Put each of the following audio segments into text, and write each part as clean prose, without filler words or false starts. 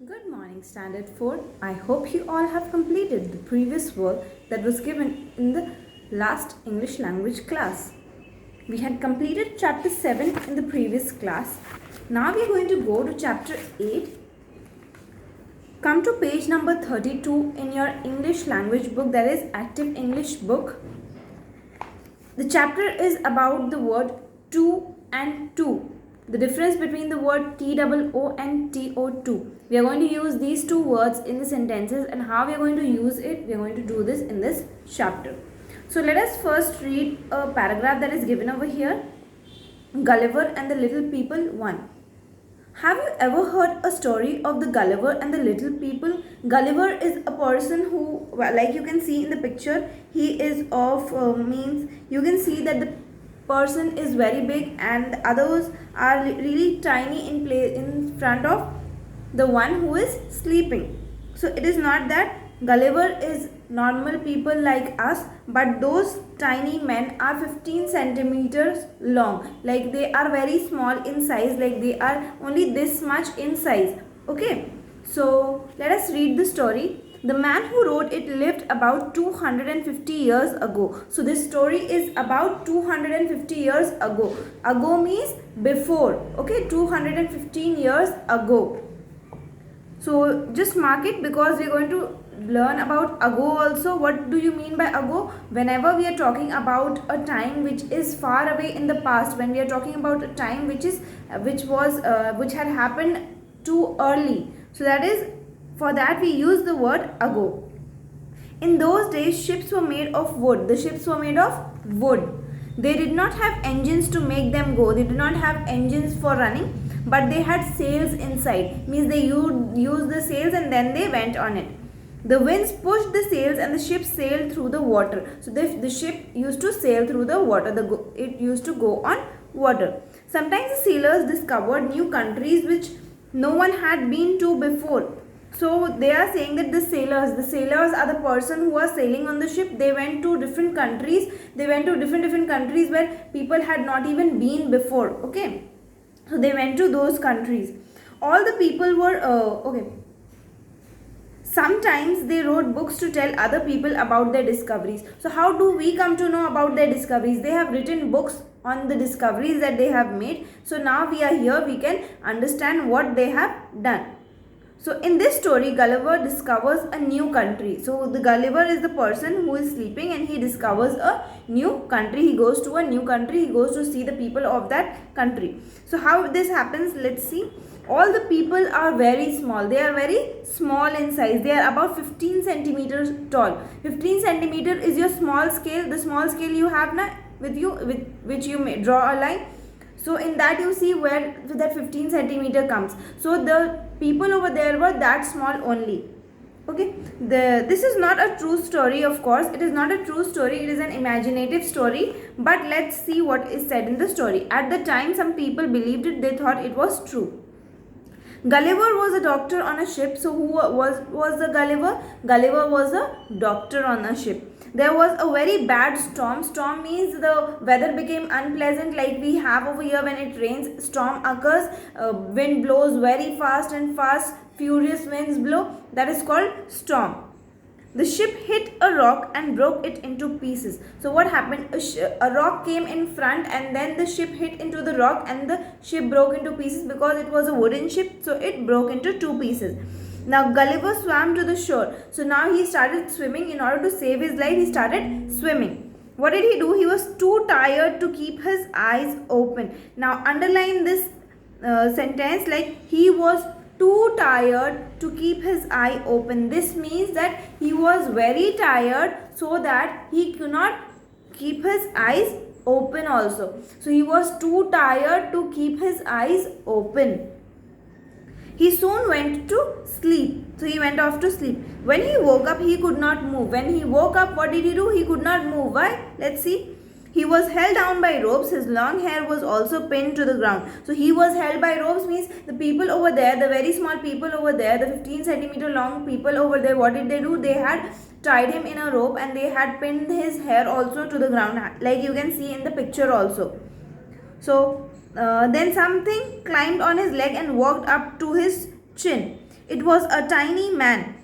Good morning, Standard 4. I hope you all have completed the previous work that was given in the last English language class. We had completed chapter 7 in the previous class. Now we are going to go to chapter 8. Come to page number 32 in your English language book, that is Active English book. The chapter is about the word to and to. The difference between the word TOO and TO2. We are going to use these two words in the sentences, and how we are going to use it, we are going to do this in this chapter. So let us first read a paragraph that is given over here. Gulliver and the Little People 1. Have you ever heard a story of the Gulliver and the Little People? Gulliver is a person who, like you can see in the picture, he is of means you can see that the person is very big and the others are really tiny in front of the one who is sleeping. So it is not that Gulliver is normal people like us, but those tiny men are 15 centimeters long. Like they are very small in size, like they are only this much in size. Okay, so let us read the story. The man who wrote it lived about 250 years ago. So this story is about 250 years ago. Ago means before. Okay, 215 years ago. So just mark it because we are going to learn about ago also. What do you mean by ago? Whenever we are talking about a time which is far away in the past, when we are talking about a time which had happened too early, so that is, for that we use the word ago. In those days, ships were made of wood. The ships were made of wood. They did not have engines to make them go. They did not have engines for running, but they had sails inside. Means they used the sails and then they went on it. The winds pushed the sails and the ship sailed through the water. So the ship used to sail through the water. It used to go on water. Sometimes the sailors discovered new countries which no one had been to before. So they are saying that the sailors are the person who are sailing on the ship. They went to different countries. They went to different countries where people had not even been before. Okay. So they went to those countries. All the people were okay. Sometimes they wrote books to tell other people about their discoveries. So how do we come to know about their discoveries? They have written books on the discoveries that they have made. So now we are here, we can understand what they have done. So in this story, Gulliver discovers a new country. So the Gulliver is the person who is sleeping and he discovers a new country. He goes to a new country. He goes to see the people of that country. So how this happens, let's see. All the people are very small. They are very small in size. They are about 15 centimeters tall. 15 centimeter is your small scale. The small scale you have now with you, with which you may draw a line. So in that you see where that 15 centimeter comes. So the people over there were that small only. Okay, this is not a true story, of course. It is not a true story. It is an imaginative story. But let's see what is said in the story. At the time, some people believed it. They thought it was true. Gulliver was a doctor on a ship. So who was the Gulliver? Gulliver was a doctor on a ship. There was a very bad storm. Storm means the weather became unpleasant, like we have over here when it rains. Storm occurs. Wind blows very fast and fast. Furious winds blow. That is called storm. The ship hit a rock and broke it into pieces. So what happened? A rock came in front and then the ship hit into the rock and the ship broke into pieces because it was a wooden ship. So it broke into two pieces. Now Gulliver swam to the shore. So now he started swimming. In order to save his life, he started swimming. What did he do? He was too tired to keep his eyes open. Now underline this sentence, like he was too tired to keep his eye open. This means that he was very tired so that he could not keep his eyes open also. So he was too tired to keep his eyes open. He soon went to sleep. So he went off to sleep. When he woke up, he could not move. When he woke up, what did he do? He could not move. Why? Let's see. He was held down by ropes. His long hair was also pinned to the ground. So he was held by ropes means the people over there, the very small people over there, the 15 centimeter long people over there, what did they do? They had tied him in a rope and they had pinned his hair also to the ground, like you can see in the picture also. So then something climbed on his leg and walked up to his chin. It was a tiny man,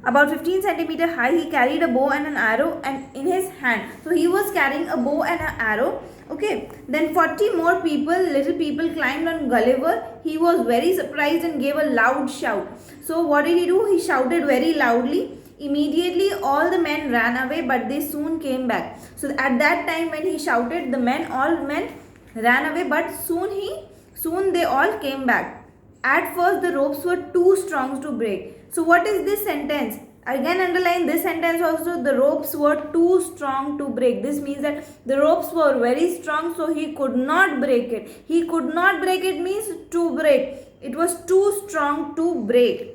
about 15 centimeter high. He carried a bow and an arrow and in his hand. So he was carrying a bow and an arrow. Okay, then 40 more people, little people, climbed on Gulliver. He was very surprised and gave a loud shout. So what did he do? He shouted very loudly. Immediately all the men ran away, but they soon came back. So at that time when he shouted, all men ran away, but soon they all came back. At first the ropes were too strong to break. So what is this sentence? Again underline this sentence also. The ropes were too strong to break. This means that the ropes were very strong, so he could not break it. He could not break it means to break. It was too strong to break.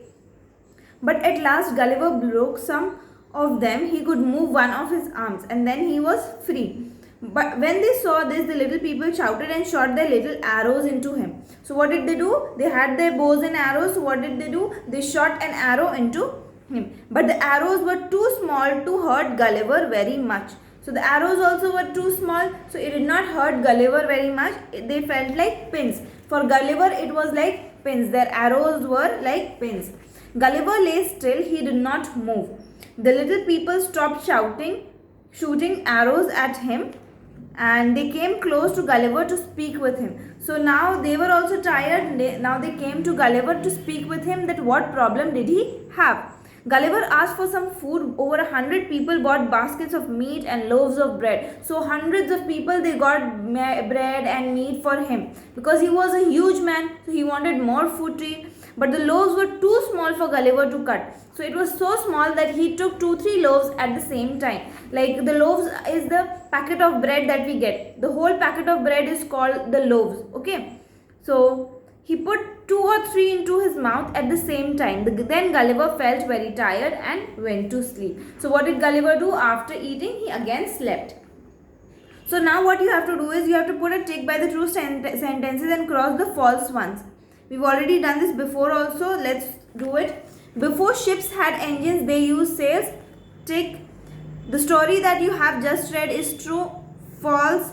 But at last Gulliver broke some of them. He could move one of his arms, and then he was free. But when they saw this, the little people shouted and shot their little arrows into him. So what did they do? They had their bows and arrows. So what did they do? They shot an arrow into him. But the arrows were too small to hurt Gulliver very much. So the arrows also were too small. So it did not hurt Gulliver very much. They felt like pins. For Gulliver it was like pins. Their arrows were like pins. Gulliver lay still. He did not move. The little people stopped shooting arrows at him, and they came close to Gulliver to speak with him. So now they were also tired. Now they came to Gulliver to speak with him that what problem did he have. Gulliver asked for some food. Over 100 people bought baskets of meat and loaves of bread. So hundreds of people, they got bread and meat for him because he was a huge man. So he wanted more food to eat. But the loaves were too small for Gulliver to cut. So it was so small that he took 2-3 loaves at the same time. Like the loaves is the packet of bread that we get. The whole packet of bread is called the loaves. Okay. So he put 2 or 3 into his mouth at the same time. Then Gulliver felt very tired and went to sleep. So what did Gulliver do? After eating, he again slept. So now what you have to do is you have to put a tick by the true sentences and cross the false ones. We've already done this before also. Let's do it. Before ships had engines, they used sails. Tick. The story that you have just read is true. False.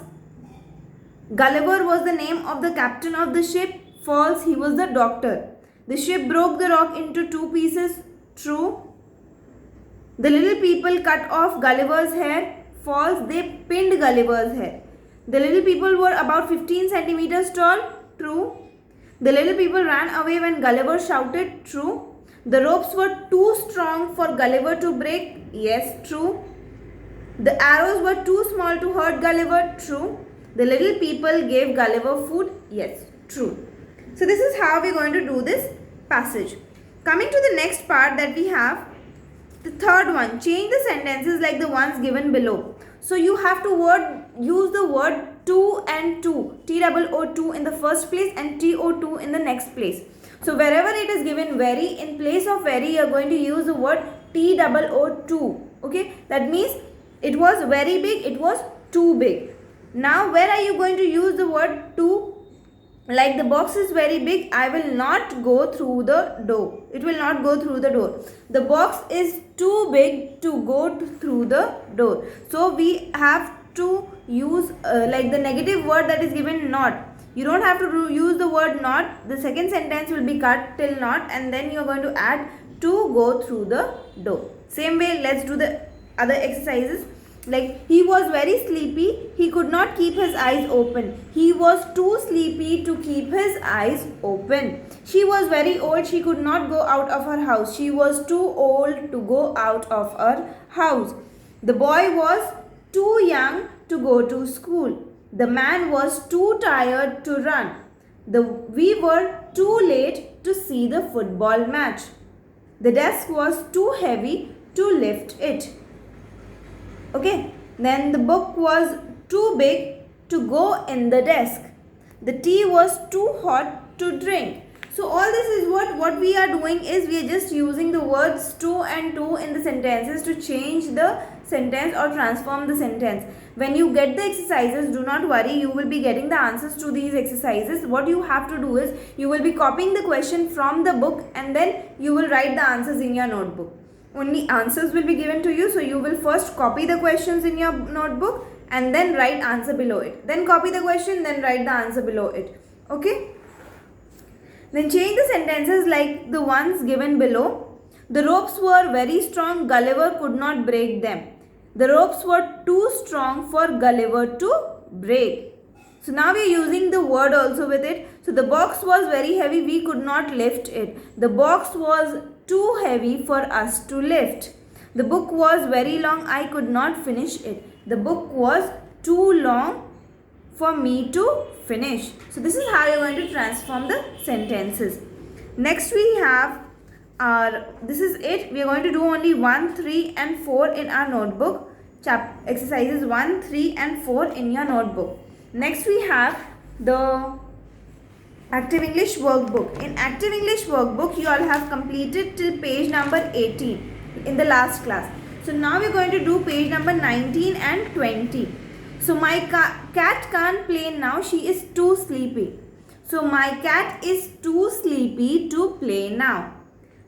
Gulliver was the name of the captain of the ship. False. He was the doctor. The ship broke the rock into 2 pieces. True. The little people cut off Gulliver's hair. False. They pinned Gulliver's hair. The little people were about 15 centimeters tall. True. The little people ran away when Gulliver shouted. True. The ropes were too strong for Gulliver to break. Yes, true. The arrows were too small to hurt Gulliver. True. The little people gave Gulliver food. Yes, true. So this is how we are going to do this passage. Coming to the next part that we have, the third one, change the sentences like the ones given below. So you have to use the word to and to, T-O-O-2 in the first place and T-O-2 in the next place. So wherever it is given very, in place of very, you are going to use the word T-O-O-2. Okay, that means it was very big, it was too big. Now where are you going to use the word to? Like the box is very big, I will not go through the door. It will not go through the door. The box is too big to go through the door. So we have to use like the negative word that is given not. You don't have to use the word not. The second sentence will be cut till not, and then you are going to add to go through the door. Same way, let's do the other exercises. Like he was very sleepy, he could not keep his eyes open. He was too sleepy to keep his eyes open. She was very old, she could not go out of her house. She was too old to go out of her house. The boy was too young to go to school. The man was too tired to run. We were too late to see the football match. The desk was too heavy to lift it. Okay, then the book was too big to go in the desk. The tea was too hot to drink. So all this is what we are doing is we are just using the words to and to in the sentences to change the sentence or transform the sentence. When you get the exercises, do not worry, you will be getting the answers to these exercises. What you have to do is you will be copying the question from the book and then you will write the answers in your notebook. Only answers will be given to you, so you will first copy the questions in your notebook and then write answer below it. Then copy the question, then write the answer below it. Okay. Then change the sentences like the ones given below. The ropes were very strong, Gulliver could not break them. The ropes were too strong for Gulliver to break. So now we are using the word also with it. So the box was very heavy, we could not lift it. The box was too heavy for us to lift. The book was very long, I could not finish it. The book was too long for me to finish. So this is how you are going to transform the sentences. Next we have this is it. We are going to do only 1, 3 and 4 in our notebook. Exercises 1, 3 and 4 in your notebook. Next we have the Active English workbook. In Active English workbook, you all have completed till page number 18 in the last class. So now we are going to do page number 19 and 20. So my cat can't play now, she is too sleepy. So my cat is too sleepy to play now.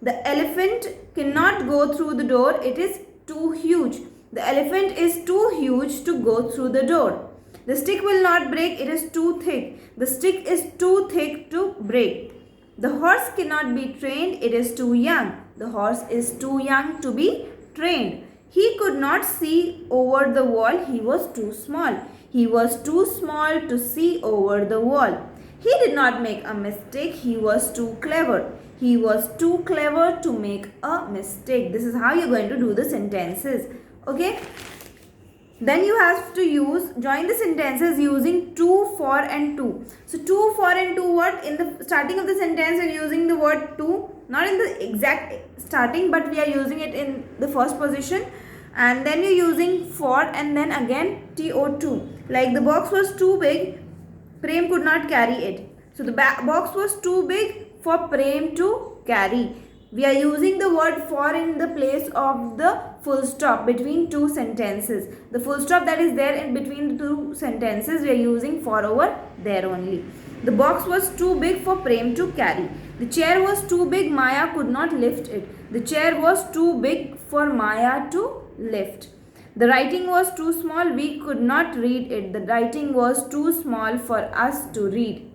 The elephant cannot go through the door, it is too huge. The elephant is too huge to go through the door. The stick will not break, it is too thick. The stick is too thick to break. The horse cannot be trained, it is too young. The horse is too young to be trained. He could not see over the wall, he was too small. He was too small to see over the wall. He did not make a mistake, he was too clever. He was too clever to make a mistake. This is how you are going to do the sentences. Okay? Then you have to join the sentences using to, for and to. So to, for and to what? In the starting of the sentence we are using the word to. Not in the exact starting, but we are using it in the first position. And then you are using for and then again to. Like the box was too big, Prem could not carry it. So the box was too big for Prem to carry. We are using the word for in the place of the full stop between two sentences. The full stop that is there in between the two sentences, we are using for over there only. The box was too big for Prem to carry. The chair was too big, Maya could not lift it. The chair was too big for Maya to lift. The writing was too small, we could not read it. The writing was too small for us to read.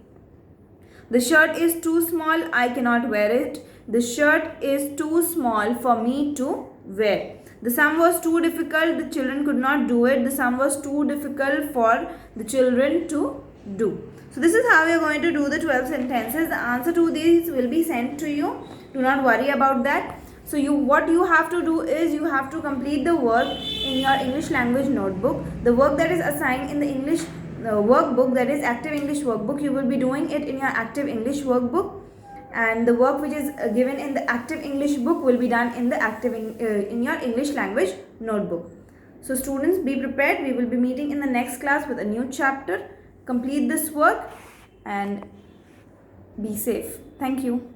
The shirt is too small, I cannot wear it. The shirt is too small for me to wear. The sum was too difficult, the children could not do it. The sum was too difficult for the children to do. So this is how we are going to do the 12 sentences. The answer to these will be sent to you. Do not worry about that. So what you have to do is you have to complete the work in your English language notebook. The work that is assigned in the English workbook, that is Active English workbook, you will be doing it in your Active English workbook. And the work which is given in the Active English book will be done in the in your English language notebook. So students, be prepared. We will be meeting in the next class with a new chapter. Complete this work and be safe. Thank you.